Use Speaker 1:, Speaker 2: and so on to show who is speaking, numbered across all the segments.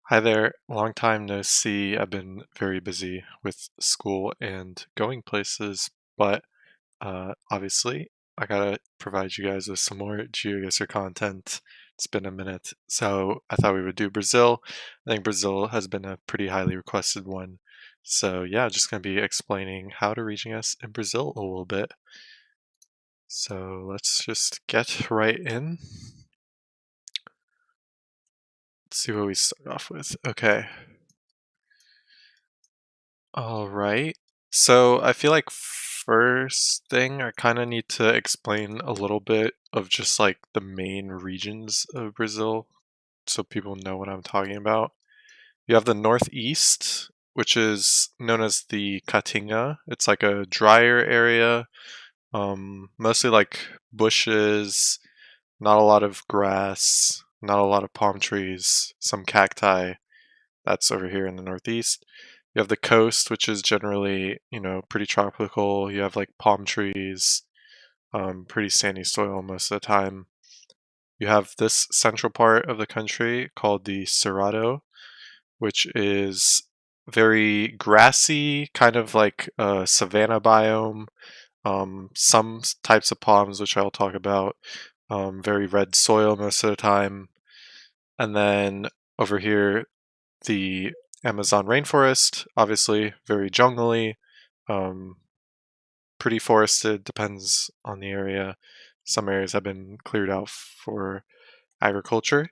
Speaker 1: Hi there, long time no see. I've been very busy with school and going places, but obviously I gotta provide you guys with some more Geoguessr content. It's been a minute, so I thought we would do Brazil. I think Brazil has been a pretty highly requested one. So yeah, just gonna be explaining how to region guess in Brazil a little bit. So let's just get right in. Let's see what we start off with. Okay. All right. So I feel like first thing I kind of need to explain a little bit of just like the main regions of Brazil so people know what I'm talking about. You have the Northeast, which is known as the Caatinga. It's like a drier area, mostly like bushes, not a lot of grass, not a lot of palm trees, some cacti. That's over here in the Northeast. You have the coast, which is generally, pretty tropical. You have like palm trees, pretty sandy soil most of the time. You have this central part of the country called the Cerrado, which is very grassy, kind of like a savanna biome. Some types of palms, which I'll talk about. Very red soil most of the time. And then over here, the Amazon rainforest, obviously very jungly, um, pretty forested, depends on the area. Some areas have been cleared out for agriculture.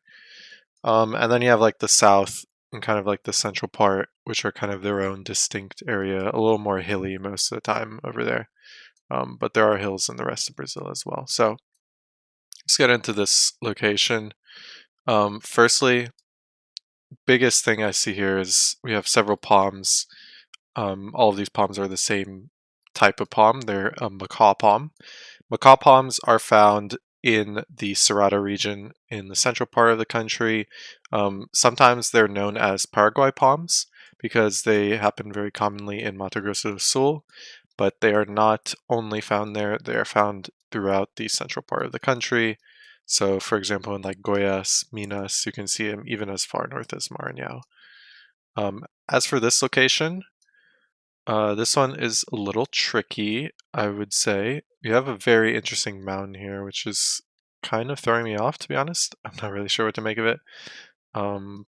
Speaker 1: And then you have like the south and kind of like the central part, which are kind of their own distinct area, a little more hilly most of the time over there. But there are hills in the rest of Brazil as well. So let's get into this location. Firstly, biggest thing I see here is we have several palms. All of these palms are the same type of palm. They're a macaw palm. Macaw palms are found in the Cerrado region in the central part of the country. Sometimes they're known as Paraguay palms because they happen very commonly in Mato Grosso do Sul, but they are not only found there, they are found throughout the central part of the country. So, for example, in like Goiás, Minas, you can see them even as far north as Maranhão. As for this location, this one is a little tricky, I would say. You have a very interesting mountain here, which is kind of throwing me off, to be honest. I'm not really sure what to make of it. Um,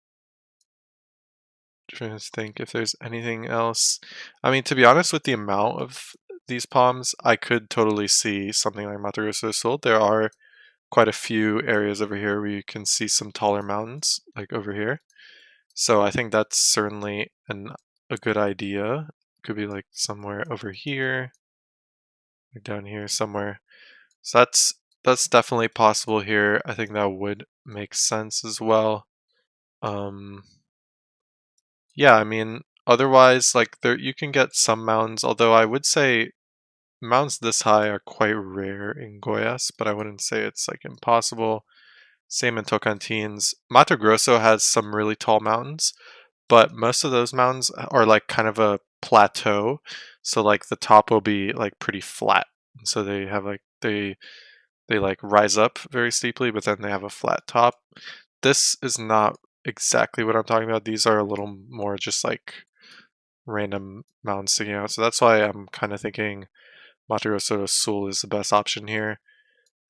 Speaker 1: Trying to think if there's anything else. I mean, to be honest, with the amount of these palms, I could totally see something like Mato Grosso do Sul. There are quite a few areas over here where you can see some taller mountains, like over here. So I think that's certainly a good idea. Could be like somewhere over here, like down here somewhere. So that's definitely possible here. I think that would make sense as well. Um, yeah, I mean, otherwise, like there you can get some mountains, although I would say mountains this high are quite rare in Goiás, but I wouldn't say it's like impossible. Same in Tocantins. Mato Grosso has some really tall mountains, but most of those mountains are like kind of a plateau. So like the top will be like pretty flat. So they have like they like rise up very steeply, but then they have a flat top. This is not exactly what I'm talking about. These are a little more just like random mountains sticking out. So that's why I'm kind of thinking Mato Grosso do Sul is the best option here.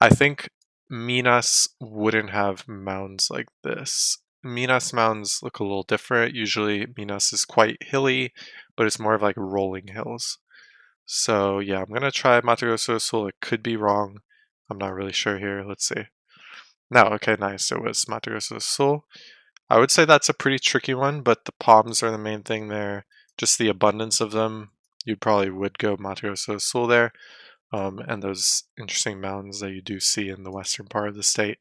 Speaker 1: I think Minas wouldn't have mounds like this. Minas mounds look a little different. Usually Minas is quite hilly, but it's more of like rolling hills. So yeah, I'm gonna try Mato Grosso do Sul. It could be wrong. I'm not really sure here. Let's see. No, okay, nice. It was Mato Grosso do Sul. I would say that's a pretty tricky one, but the palms are the main thing there. Just the abundance of them. You probably would go Mato Grosso do Sul there. And those interesting mountains that you do see in the western part of the state.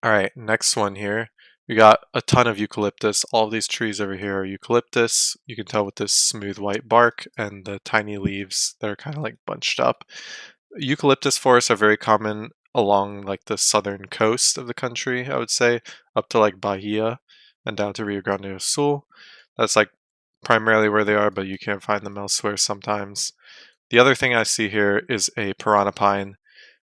Speaker 1: All right, next one here. We got a ton of eucalyptus. All of these trees over here are eucalyptus. You can tell with this smooth white bark and the tiny leaves that are kind of like bunched up. Eucalyptus forests are very common along like the southern coast of the country, I would say, up to like Bahia and down to Rio Grande do Sul. That's like primarily where they are, but you can find them elsewhere sometimes. The other thing I see here is a piranha pine.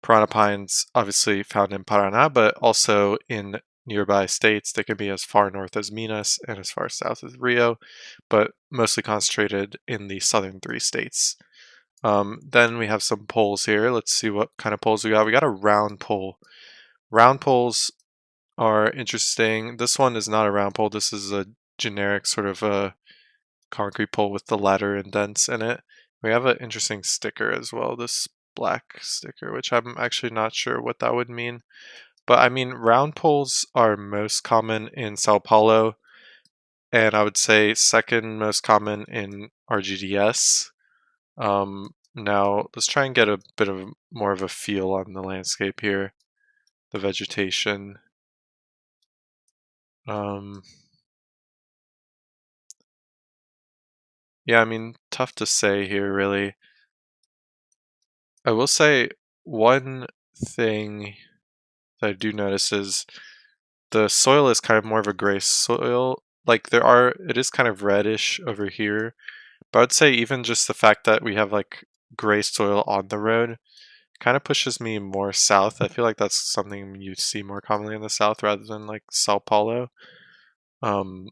Speaker 1: Piranha pines obviously found in Paraná, but also in nearby states. They can be as far north as Minas and as far south as Rio, but mostly concentrated in the southern three states. Then we have some poles here. Let's see what kind of poles we got. We got a round pole. Round poles are interesting. This one is not a round pole. This is a generic sort of a concrete pole with the ladder indents in it. We have an interesting sticker as well, this black sticker, which I'm actually not sure what that would mean. But I mean, round poles are most common in Sao Paulo, and I would say second most common in RGDS. Now, let's try and get a bit of more of a feel on the landscape here, the vegetation. Yeah, I mean, tough to say here, really. I will say one thing that I do notice is the soil is kind of more of a gray soil. Like it is kind of reddish over here, but I'd say even just the fact that we have like gray soil on the road kind of pushes me more south. I feel like that's something you see more commonly in the south rather than like Sao Paulo. Um,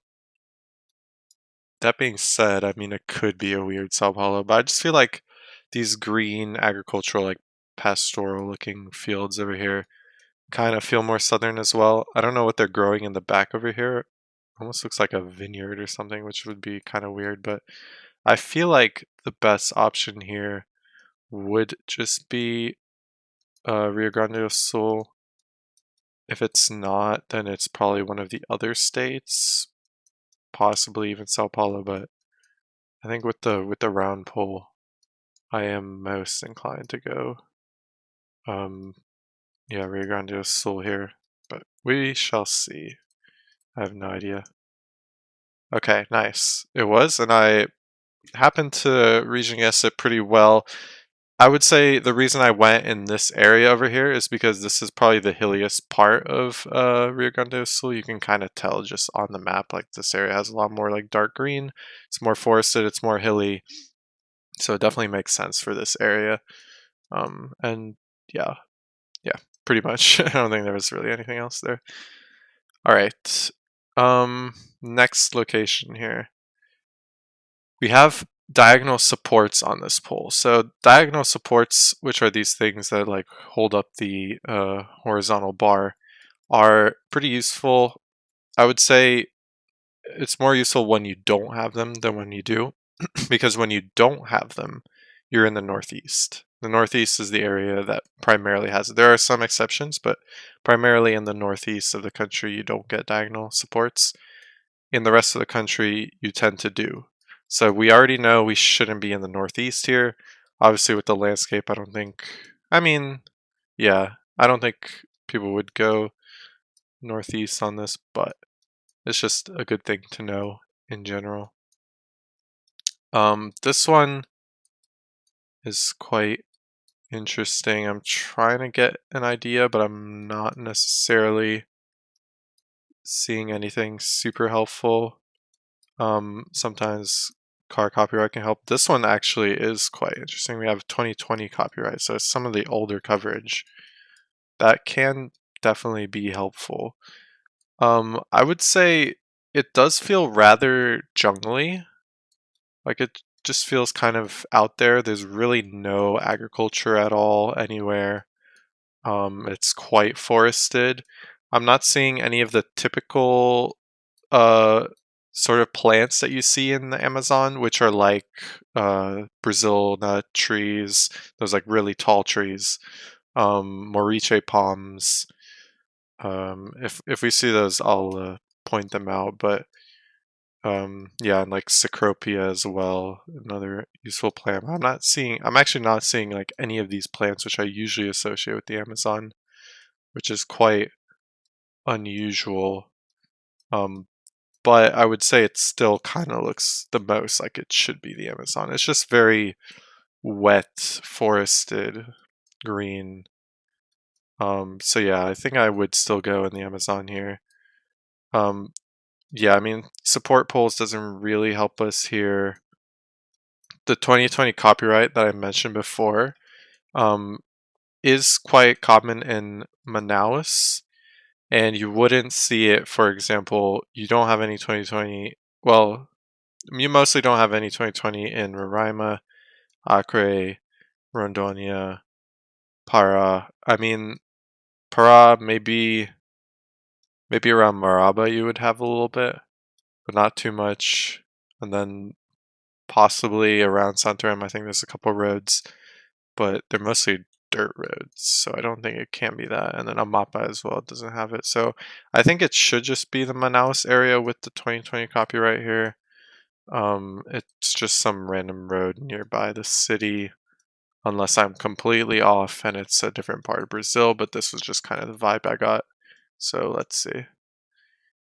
Speaker 1: that being said, I mean, it could be a weird Sao Paulo, but I just feel like these green agricultural, like pastoral looking fields over here kind of feel more southern as well. I don't know what they're growing in the back over here. Almost looks like a vineyard or something, which would be kind of weird, but I feel like the best option here would just be Rio Grande do Sul. If it's not, then it's probably one of the other states, possibly even Sao Paulo, but I think with the round pole, I am most inclined to go yeah, Rio Grande do Sul here, but we shall see. I have no idea. Okay, nice. It was, and I happened to Regionguess it pretty well. I would say the reason I went in this area over here is because this is probably the hilliest part of Rio Grande do Sul. You can kind of tell just on the map, like this area has a lot more like dark green. It's more forested, it's more hilly, so it definitely makes sense for this area. And yeah, yeah, pretty much. I don't think there was really anything else there. All right. Next location here. We have diagonal supports on this pole. So diagonal supports, which are these things that like hold up the horizontal bar, are pretty useful. I would say it's more useful when you don't have them than when you do, because when you don't have them, you're in the Northeast. The Northeast is the area that primarily has it. There are some exceptions, but primarily in the Northeast of the country, you don't get diagonal supports. In the rest of the country, you tend to do. So we already know we shouldn't be in the Northeast here. Obviously, with the landscape, I don't think. I mean, yeah, I don't think people would go Northeast on this, but it's just a good thing to know in general. This one is quite interesting. I'm trying to get an idea, but I'm not necessarily seeing anything super helpful. Sometimes car copyright can help. This one actually is quite interesting. We have 2020 copyright, so it's some of the older coverage. That can definitely be helpful. I would say it does feel rather jungly. Like it just feels kind of out there. There's really no agriculture at all anywhere. It's quite forested. I'm not seeing any of the typical uh, sort of plants that you see in the Amazon, which are like Brazil nut trees, those like really tall trees, moriche palms. If we see those, I'll point them out. But yeah, and like Cecropia as well, another useful plant. I'm actually not seeing like any of these plants, which I usually associate with the Amazon, which is quite unusual. Um, but I would say it still kind of looks the most like it should be the Amazon. It's just very wet, forested, green. So yeah, I think I would still go in the Amazon here. Um, yeah, I mean, support polls doesn't really help us here. The 2020 copyright that I mentioned before, is quite common in Manaus, And you wouldn't see it, for example, you don't have any 2020, well, you mostly don't have any 2020 in Roraima, Acre, Rondônia, Para. I mean, Para, maybe around Maraba you would have a little bit, but not too much. And then possibly around Santarém, I think there's a couple roads, but they're mostly dirt roads, so I don't think it can be that. And then Amapa as well doesn't have it. So I think it should just be the Manaus area with the 2020 copyright here. It's just some random road nearby the city, unless I'm completely off and it's a different part of Brazil, but this was just kind of the vibe I got. So let's see.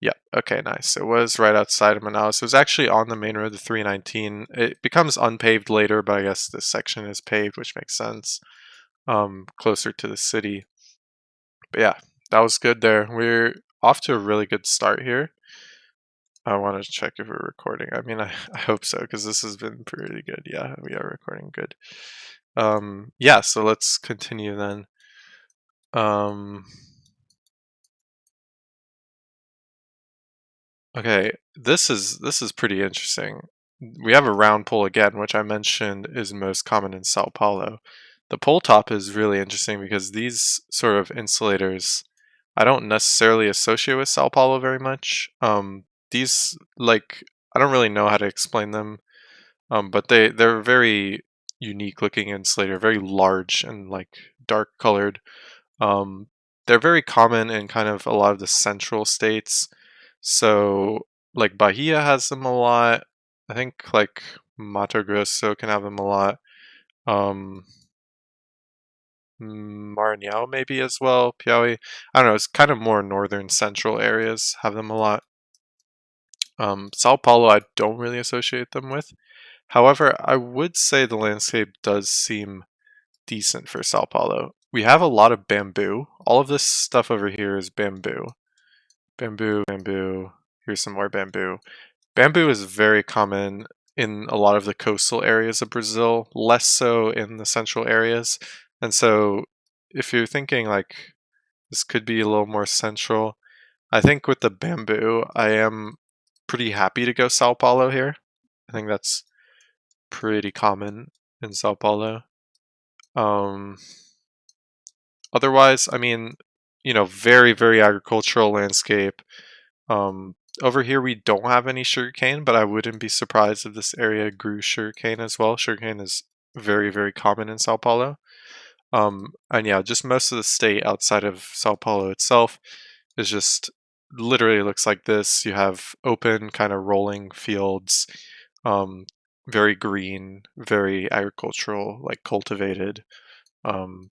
Speaker 1: Yeah, okay, nice. It was right outside of Manaus. It was actually on the main road, the 319. It becomes unpaved later, but I guess this section is paved, which makes sense. Closer to the city. But yeah, that was good there. We're off to a really good start here. I want to check if we're recording. I mean, I hope so, because this has been pretty good. Yeah, we are recording good. Yeah, so let's continue then. Okay, this is pretty interesting. We have a round pole again, which I mentioned is most common in Sao Paulo. The pole top is really interesting because these sort of insulators I don't necessarily associate with Sao Paulo very much. These like I don't really know how to explain them, but they're very unique looking insulator, very large and like dark colored. Um, they're very common in kind of a lot of the central states. So, like Bahia has them a lot. I think like Mato Grosso can have them a lot. Um, Maranhão maybe as well. Piauí. I don't know. It's kind of more northern central areas have them a lot. Sao Paulo, I don't really associate them with. However, I would say the landscape does seem decent for Sao Paulo. We have a lot of bamboo. All of this stuff over here is bamboo. Bamboo, bamboo. Here's some more bamboo. Bamboo is very common in a lot of the coastal areas of Brazil, less so in the central areas. And so, if you're thinking like this could be a little more central, I think with the bamboo, I am pretty happy to go Sao Paulo here. I think that's pretty common in Sao Paulo. Um, Otherwise, I mean, very, very agricultural landscape. Over here, we don't have any sugarcane, but I wouldn't be surprised if this area grew sugarcane as well. Sugarcane is very, very common in Sao Paulo. And yeah, just most of the state outside of Sao Paulo itself is just literally looks like this. You have open, kind of rolling fields, um, very green, very agricultural, like cultivated. Um,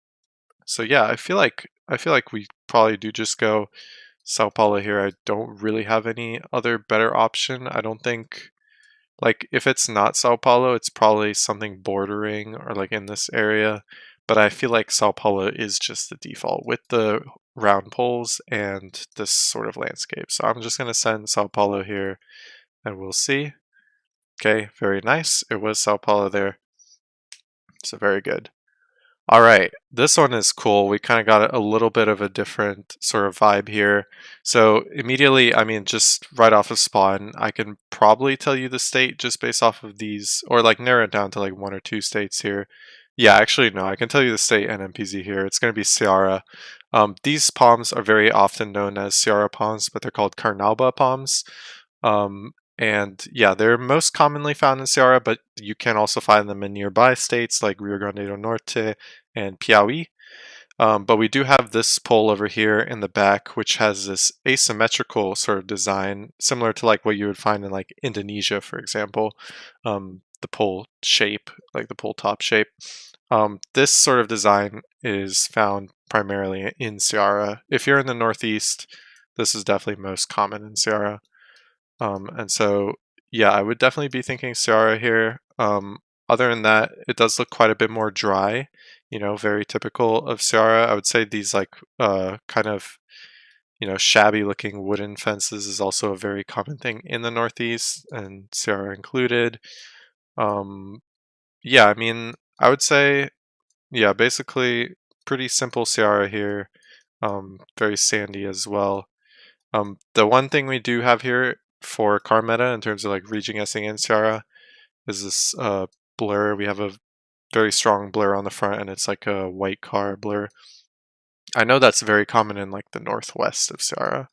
Speaker 1: so yeah, I feel like we probably do just go Sao Paulo here. I don't really have any other better option. I don't think like if it's not Sao Paulo, it's probably something bordering or like in this area. But I feel like Sao Paulo is just the default with the round poles and this sort of landscape. So I'm just gonna send Sao Paulo here and we'll see. Okay, very nice. It was Sao Paulo there. So very good. All right, this one is cool. We kind of got a little bit of a different sort of vibe here. So immediately, I mean, just right off of spawn, I can probably tell you the state just based off of these, or like narrow it down to like one or two states here. Yeah, actually, no, I can tell you the state NMPZ here. It's going to be Ceara. These palms are very often known as Ceara palms, but they're called Carnauba palms. And yeah, they're most commonly found in Ceara, but you can also find them in nearby states like Rio Grande do Norte and Piauí. But we do have this pole over here in the back, which has this asymmetrical sort of design, similar to like what you would find in like Indonesia, for example. The pole shape, like the pole top shape. This sort of design is found primarily in Ceara. If you're in the Northeast, this is definitely most common in Ceara. And so, yeah, I would definitely be thinking Ceara here. Other than that, it does look quite a bit more dry, very typical of Ceara. I would say these like kind of, shabby looking wooden fences is also a very common thing in the Northeast and Ceara included. Um, yeah, I mean, I would say, yeah, basically pretty simple Ceara here. very sandy as well. The one thing we do have here for car meta in terms of like Regionguessing and Ceara is this blur. We have a very strong blur on the front, and it's like a white car blur. I know that's very common in like the northwest of Ceara,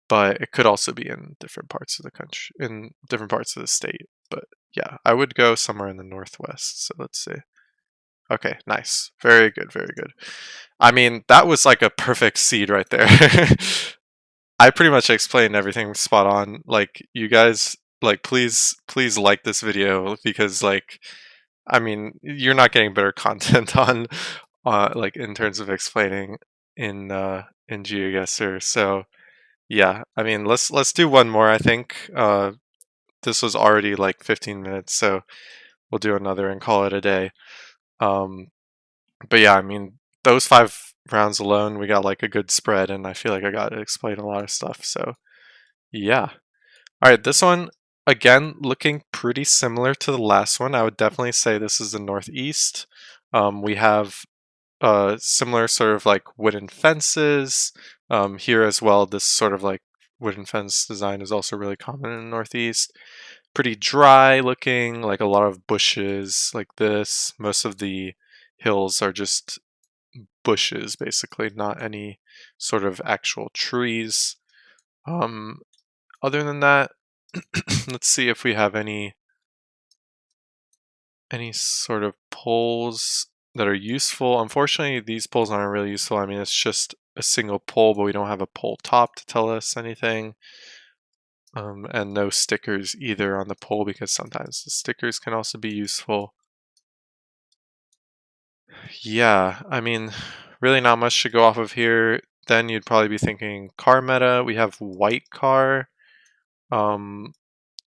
Speaker 1: but it could also be in different parts of the country, in different parts of the state. But yeah, I would go somewhere in the northwest. So let's see. Okay, nice. Very good, very good. I mean, that was like a perfect seed right there. I pretty much explained everything spot on. Like, you guys, like, please like this video because, like, I mean, you're not getting better content on, like, in terms of explaining in Geoguessr. So yeah, I mean, let's do one more. I think this was already like 15 minutes, so we'll do another and call it a day. Um, but yeah, I mean, those 5 rounds alone, we got like a good spread, and I feel like I got to explain a lot of stuff. So yeah. All right, this one again looking pretty similar to the last one. I would definitely say this is the northeast. We have similar sort of like wooden fences here as well. This sort of like wooden fence design is also really common in the northeast. Pretty dry looking, like a lot of bushes like this. Most of the hills are just bushes basically, not any sort of actual trees. Um, Other than that, let's see if we have any sort of poles that are useful. Unfortunately, these poles aren't really useful. I mean, it's just a single pole, but we don't have a pole top to tell us anything. And no stickers either on the pole because sometimes the stickers can also be useful. Yeah, I mean, really not much to go off of here. Then you'd probably be thinking car meta. We have white car. Um,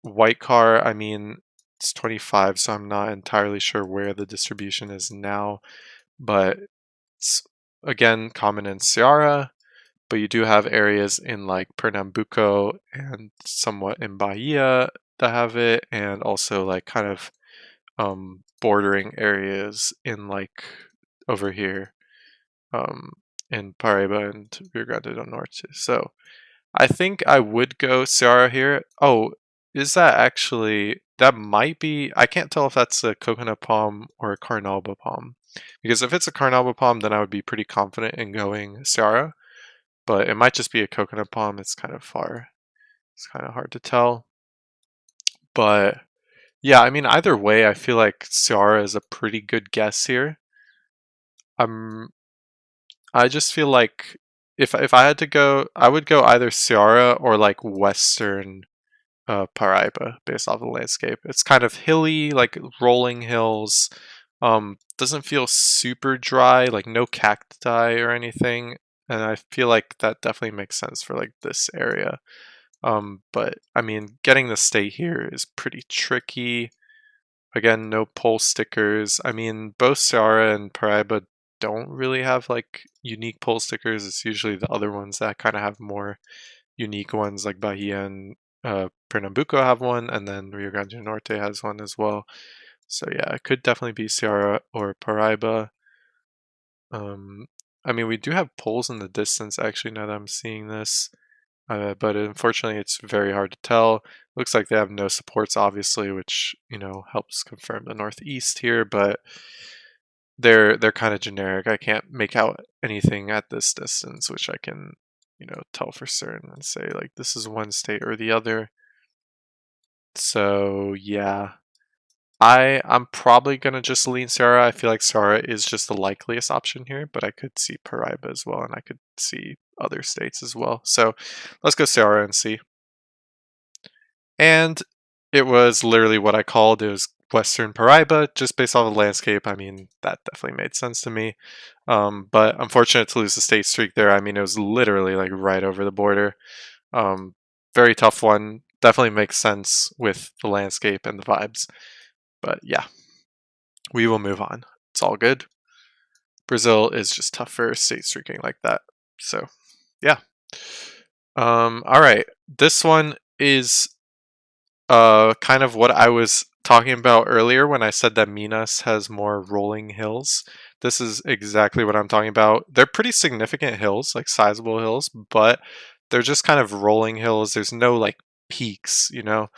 Speaker 1: White car, I mean, it's 25, so I'm not entirely sure where the distribution is now, but it's again common in Ceara, but you do have areas in like Pernambuco and somewhat in Bahia that have it, and also like kind of bordering areas in like over here um, in Paraiba and Rio Grande do Norte. So I think I would go Ceara here. Oh, is that actually, that might be, I can't tell if that's a coconut palm or a carnauba palm. Because if it's a carnauba palm, then I would be pretty confident in going Ceara. But it might just be a coconut palm. It's kind of far. It's kind of hard to tell. But yeah, I mean, either way, I feel like Ceara is a pretty good guess here. I'm I just feel like if I had to go, I would go either Ceara or like Western Paraiba based off the landscape. It's kind of hilly, like rolling hills. Doesn't feel super dry, like no cacti or anything. And I feel like that definitely makes sense for like this area. But I mean, getting the state here is pretty tricky. Again, no pole stickers. I mean, both Ceara and Paraiba don't really have like unique pole stickers. It's usually the other ones that kind of have more unique ones, like Bahia and Pernambuco have one, and then Rio Grande do Norte has one as well. So yeah, it could definitely be Ceara or Paraiba. Um, I mean, we do have poles in the distance actually now that I'm seeing this. But unfortunately, it's very hard to tell. Looks like they have no supports, obviously, which helps confirm the northeast here. But they're kind of generic. I can't make out anything at this distance, which I can tell for certain and say like this is one state or the other. So yeah, I'm probably gonna just lean Ceara. I feel like Ceara is just the likeliest option here, but I could see Paraiba as well, and I could see other states as well. So let's go Ceara and see. And it was literally what I called. It was Western Paraiba, just based off the landscape. I mean, that definitely made sense to me. But unfortunate to lose the state streak there. I mean, it was literally like right over the border. Um, Very tough one. Definitely makes sense with the landscape and the vibes. But yeah, we will move on. It's all good. Brazil is just tough for state streaking like that. So yeah. All right. This one is kind of what I was talking about earlier when I said that Minas has more rolling hills. This is exactly what I'm talking about. They're pretty significant hills, like sizable hills, but they're just kind of rolling hills. There's no like peaks, you know,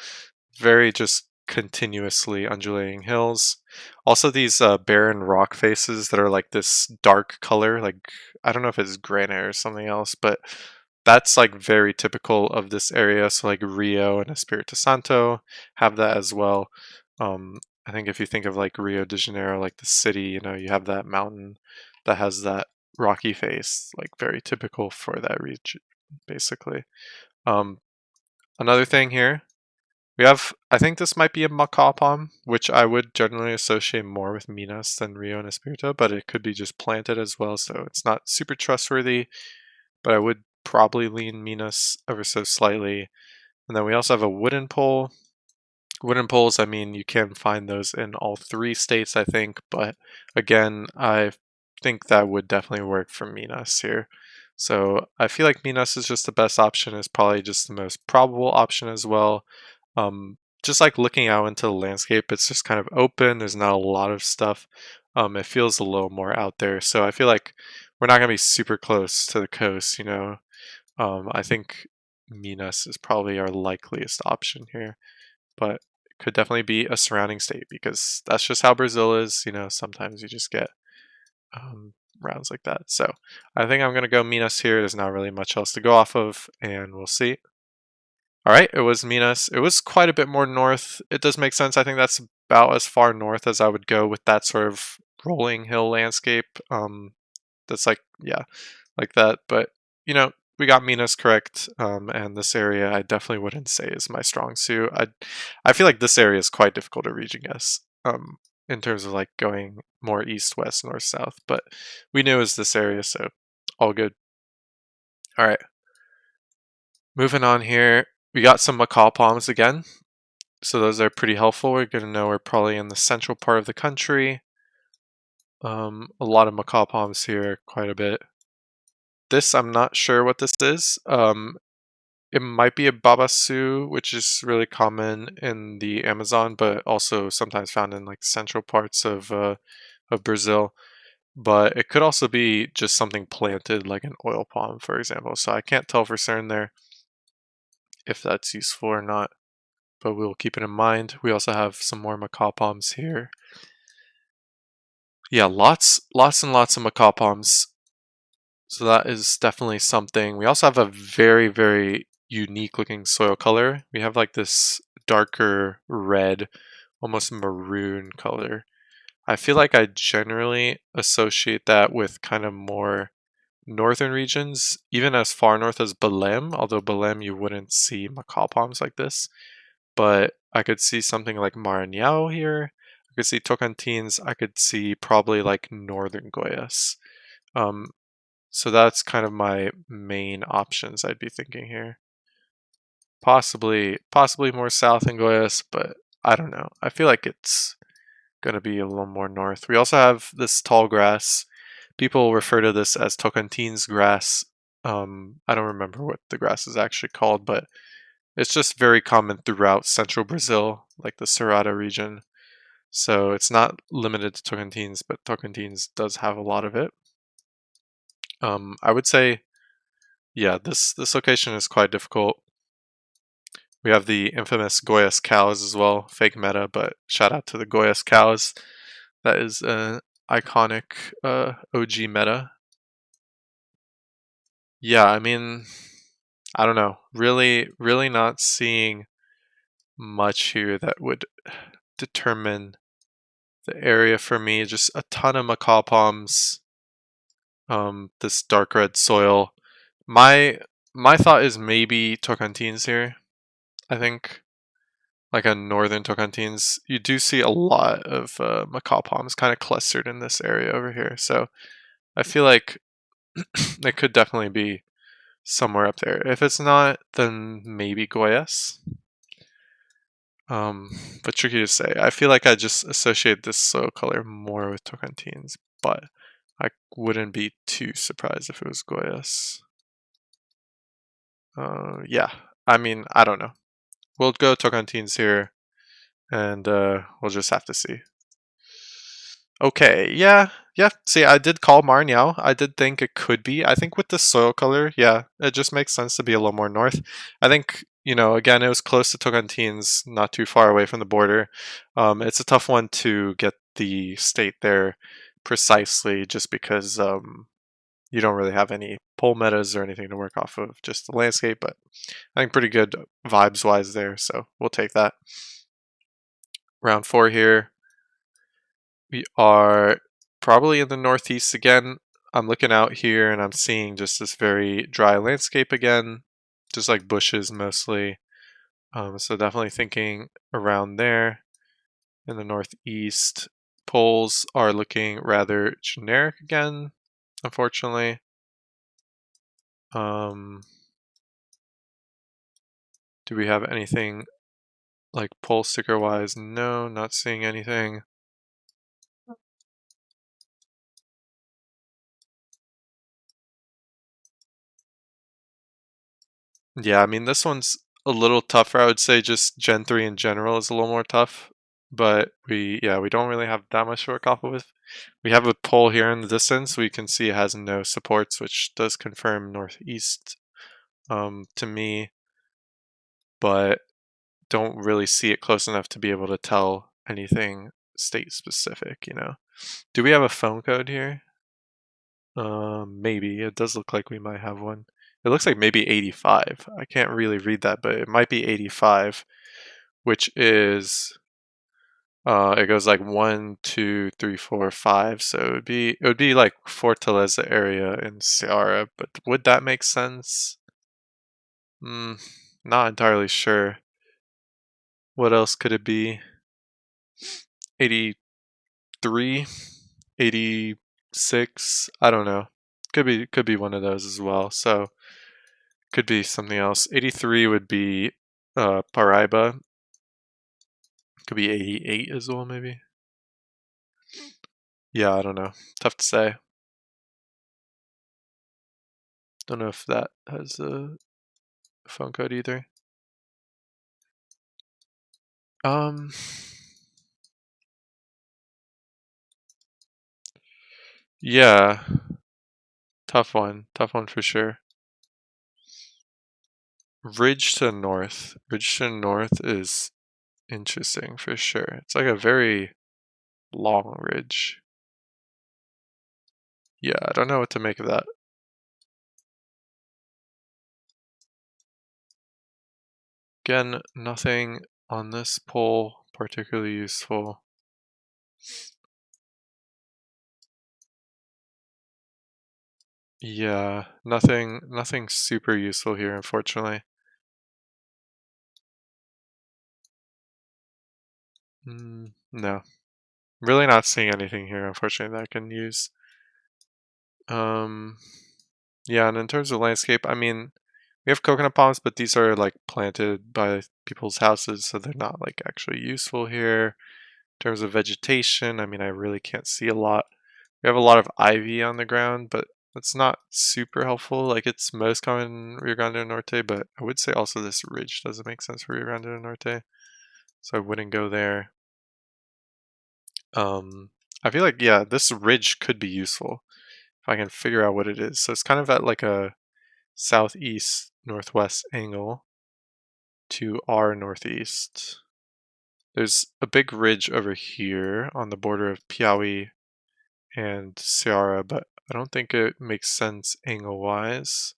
Speaker 1: very just continuously undulating hills. Also, these barren rock faces that are like this dark color, like I don't know if it's granite or something else, but that's like very typical of this area. So like Rio and Espírito Santo have that as well. I think if you think of like Rio de Janeiro, like the city, you know, you have that mountain that has that rocky face, like very typical for that region, basically. Um, Another thing here, we have, I think this might be a macaw palm, which I would generally associate more with Minas than Rio and Espírito, but it could be just planted as well, so it's not super trustworthy, but I would probably lean Minas ever so slightly. And then we also have a wooden pole. Wooden poles, I mean, you can find those in all three states, I think, but again, I think that would definitely work for Minas here. So I feel like Minas is just the best option, is probably just the most probable option as well. Just like looking out into the landscape, it's just kind of open, there's not a lot of stuff. It feels a little more out there, so I feel like we're not going to be super close to the coast, you know. I think Minas is probably our likeliest option here, but it could definitely be a surrounding state because that's just how Brazil is. You know, sometimes you just get rounds like that. So I think I'm going to go Minas here. There's not really much else to go off of, and we'll see. All right, it was Minas. It was quite a bit more north. It does make sense. I think that's about as far north as I would go with that sort of rolling hill landscape. That's like, yeah, like that. But, you know, we got Minas correct, and this area I definitely wouldn't say is my strong suit. I feel like this area is quite difficult to region guess, in terms of like going more east, west, north, south. But we knew it was this area, so all good. All right, moving on here. We got some macaw palms again, so those are pretty helpful. We're gonna know we're probably in the central part of the country. A lot of macaw palms here, quite a bit. This I'm not sure what this is. It might be a babaçu, which is really common in the Amazon, but also sometimes found in like central parts of Brazil. But it could also be just something planted, like an oil palm, for example. So I can't tell for certain there if that's useful or not, but we'll keep it in mind. We also have some more macaw palms here. Yeah, lots and lots of macaw palms. So that is definitely something. We also have a very unique looking soil color. We have like this darker red, almost maroon color. I feel like I generally associate that with kind of more northern regions, even as far north as Belém, although Belém you wouldn't see macaw palms like this. But I could see something like Maranhão here. I could see Tocantins. I could see probably like northern Goiás. Um, so that's kind of my main options I'd be thinking here. Possibly more south in Goiás, but I don't know. I feel like it's gonna be a little more north. We also have this tall grass. People refer to this as Tocantins grass. I don't remember what the grass is actually called, but it's just very common throughout central Brazil, like the Ceara region. So it's not limited to Tocantins, but Tocantins does have a lot of it. I would say, yeah, this location is quite difficult. We have the infamous Goiás cows as well, fake meta, but shout out to the Goiás cows. That is an iconic OG meta. Yeah, I mean, I don't know. Really not seeing much here that would determine the area for me. Just a ton of macaw palms. This dark red soil. My my thought is maybe Tocantins here. I think like a northern Tocantins, you do see a lot of macaw palms kind of clustered in this area over here. So I feel like it could definitely be somewhere up there. If it's not, then maybe Goiás. But tricky to say. I feel like I just associate this soil color more with Tocantins, but I wouldn't be too surprised if it was Goiás. Yeah, I mean, I don't know. We'll go Tocantins here, and we'll just have to see. Okay, yeah, yeah. See, I did call Marņau. I did think it could be. I think with the soil color, yeah, it just makes sense to be a little more north. I think, again, it was close to Tocantins, not too far away from the border. It's a tough one to get the state there precisely just because you don't really have any pole metas or anything to work off of, just the landscape, but I think pretty good vibes-wise there, so we'll take that. Round 4 here. We are probably in the northeast again. I'm looking out here and I'm seeing just this very dry landscape again, just like bushes mostly. So definitely thinking around there in the northeast. Poles are looking rather generic again, unfortunately. Do we have anything like pole sticker wise? No, not seeing anything. Yeah, I mean, this one's a little tougher. I would say just Gen 3 in general is a little more tough, but we don't really have that much to work off of. We have a pole here in the distance. We can see it has no supports, which does confirm northeast to me, but don't really see it close enough to be able to tell anything state specific. Do we have a phone code here? Maybe. It does look like we might have one. It looks like maybe 85. I can't really read that, but it might be 85, which is it goes like 1, 2, 3, 4, 5. So it would be like Fortaleza area in Ceara, but would that make sense? Not entirely sure. What else could it be? 83, 86. I don't know. Could be one of those as well. So could be something else. 83 would be Paraiba. Could be 88 as well, maybe. Yeah, I don't know. Tough to say. Don't know if that has a phone code either. Um, yeah, tough one. Tough one for sure. Ridge to north. Ridge to north is interesting for sure. It's like a very long ridge. Yeah, I don't know what to make of that. Again, nothing on this pole particularly useful. Yeah, nothing super useful here, unfortunately. No, really not seeing anything here, unfortunately, that I can use. Um, yeah, and in terms of landscape, I mean, we have coconut palms, but these are like planted by people's houses, so they're not like actually useful here. In terms of vegetation, I mean, I really can't see a lot. We have a lot of ivy on the ground, but that's not super helpful. Like it's most common in Rio Grande do Norte, but I would say also this ridge doesn't make sense for Rio Grande do Norte, so I wouldn't go there. I feel like, yeah, this ridge could be useful if I can figure out what it is. So it's kind of at like a southeast northwest angle to our northeast. There's a big ridge over here on the border of Piauí and Ceara, but I don't think it makes sense angle wise.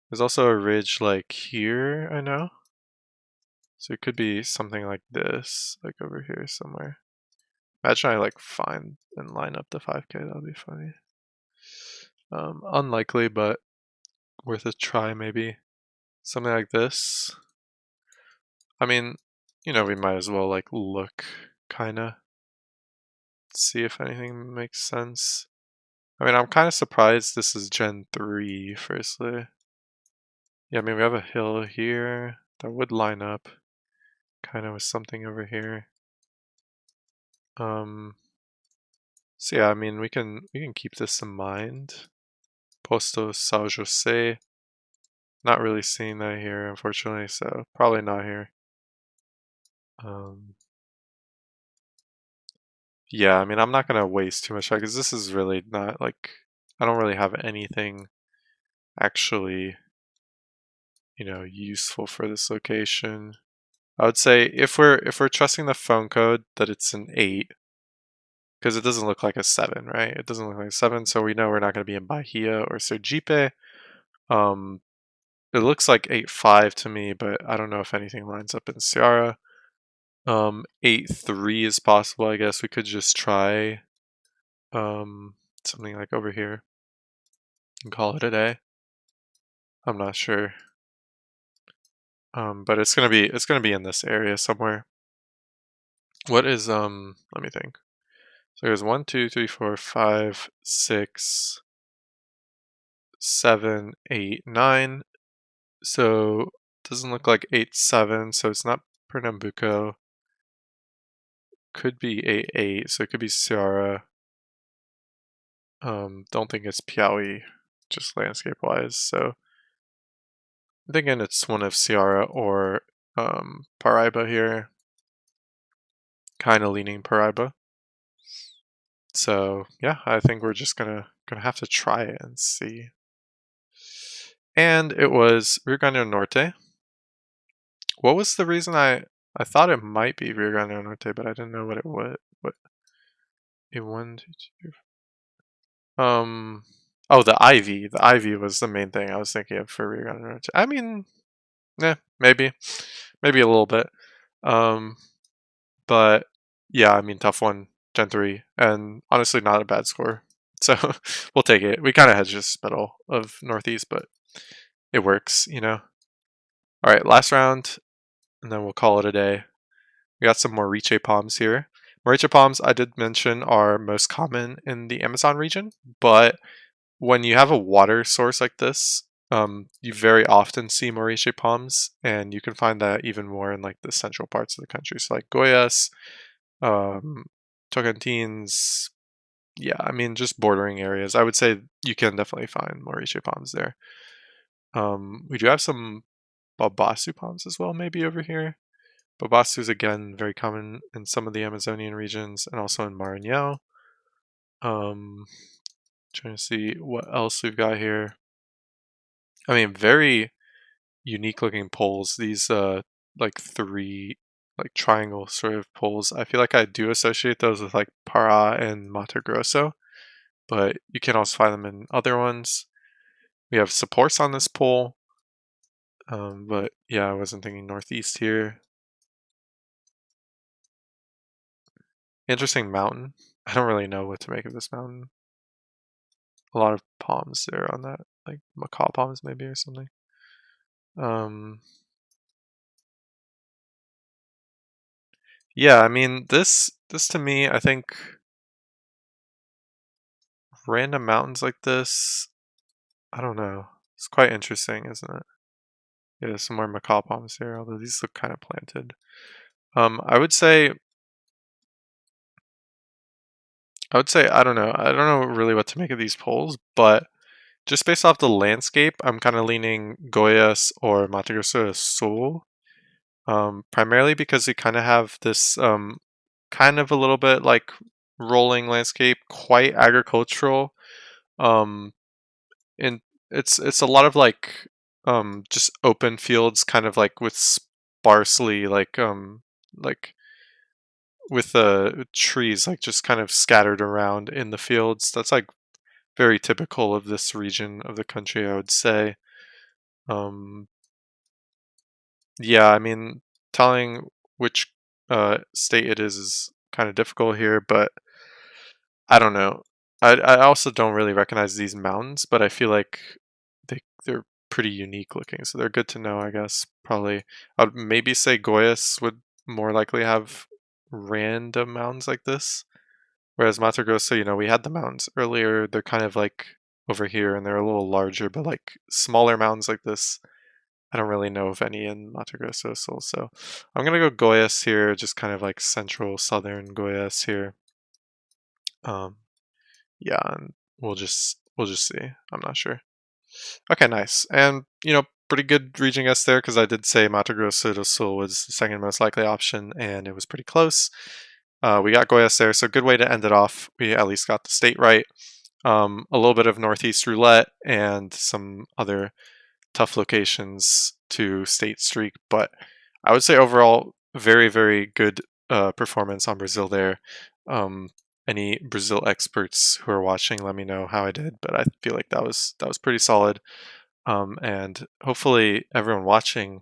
Speaker 1: There's also a ridge like here, I know. So it could be something like this, like over here somewhere. Imagine I like find and line up the 5K, that'd be funny. Unlikely, but worth a try maybe. Something like this. I mean, we might as well like look kinda, see if anything makes sense. I mean, I'm kind of surprised this is Gen 3, firstly. Yeah, I mean, we have a hill here that would line up kind of with something over here. Um, so yeah, I mean, we can keep this in mind. Posto São José. Not really seeing that here, unfortunately, so probably not here. Um, Yeah, I mean, I'm not gonna waste too much time because this is really not like I don't really have anything actually, useful for this location. I would say if we're trusting the phone code that it's an 8, because it doesn't look like a 7, right? It doesn't look like a 7, so we know we're not going to be in Bahia or Sergipe. Um, it looks like 8-5 to me, but I don't know if anything lines up in Ceara. 8-3 is possible, I guess. We could just try something like over here and call it a day. I'm not sure. But it's gonna be in this area somewhere. What is let me think. So there's 1, 2, 3, 4, 5, 6, 7, 8, 9. So it doesn't look like 8-7, so it's not Pernambuco. Could be 8-8, so it could be Ceara. Don't think it's Piauí, just landscape wise. So I'm thinking it's one of Ceara or Paraiba here. Kind of leaning Paraiba. So yeah, I think we're just gonna have to try it and see. And it was Rio Grande do Norte. What was the reason I thought it might be Rio Grande do Norte, but I didn't know what it was. What a 1, 2, 3, oh, the ivy. The ivy was the main thing I was thinking of for Rio Grande do Norte. I mean, maybe a little bit. Um, but yeah, I mean, tough one, Gen 3, and honestly, not a bad score. So we'll take it. We kind of had just middle of Northeast, but it works. All right, last round, and then we'll call it a day. We got some Moriche palms here. Moriche palms, I did mention, are most common in the Amazon region, but when you have a water source like this, you very often see Moriche palms, and you can find that even more in like the central parts of the country. So like Goiás, um, Tocantins, yeah, I mean just bordering areas. I would say you can definitely find Moriche palms there. We do have some Babasu palms as well, maybe over here. Babasu is again very common in some of the Amazonian regions and also in Maranhão. Um, Trying to see what else we've got here. I mean, very unique looking poles. These like 3 like triangle sort of poles. I feel like I do associate those with like Para and Mato Grosso, but you can also find them in other ones. We have supports on this pole, but yeah, I wasn't thinking northeast here. Interesting mountain. I don't really know what to make of this mountain. A lot of palms there on that, like macaw palms maybe or something. Um, yeah, I mean this to me, I think random mountains like this, I don't know. It's quite interesting, isn't it? Yeah, some more macaw palms here, although these look kind of planted. I would say I don't know. I don't know really what to make of these poles, but just based off the landscape, I'm kind of leaning Goiás or Mato Grosso do Sul. Primarily because we kind of have this kind of a little bit like rolling landscape, quite agricultural. Um, and it's a lot of like just open fields, kind of like with sparsely like with trees like just kind of scattered around in the fields. That's like very typical of this region of the country, I would say. Um, yeah, I mean, telling which state it is kind of difficult here, but I don't know. I also don't really recognize these mountains, but I feel like they're pretty unique looking, so they're good to know, I guess. Probably, I'd maybe say Goiás would more likely have random mountains like this, whereas Mato Grosso, we had the mountains earlier. They're kind of like over here, and they're a little larger, but like smaller mountains like this. I don't really know of any in Mato Grosso, so I'm gonna go Goiás here, just kind of like central southern Goiás here. Um, yeah, and we'll just see. I'm not sure. Okay, nice. And pretty good Regionguessr there because I did say Mato Grosso do Sul was the second most likely option, and it was pretty close. We got Geoguessr, so good way to end it off. We at least got the state right. A little bit of Northeast roulette and some other tough locations to state streak, but I would say overall very, very good performance on Brazil there. Um, any Brazil experts who are watching, let me know how I did, but I feel like that was pretty solid. And hopefully everyone watching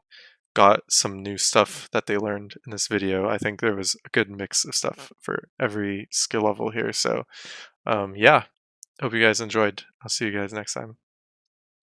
Speaker 1: got some new stuff that they learned in this video. I think there was a good mix of stuff for every skill level here. So yeah, hope you guys enjoyed. I'll see you guys next time.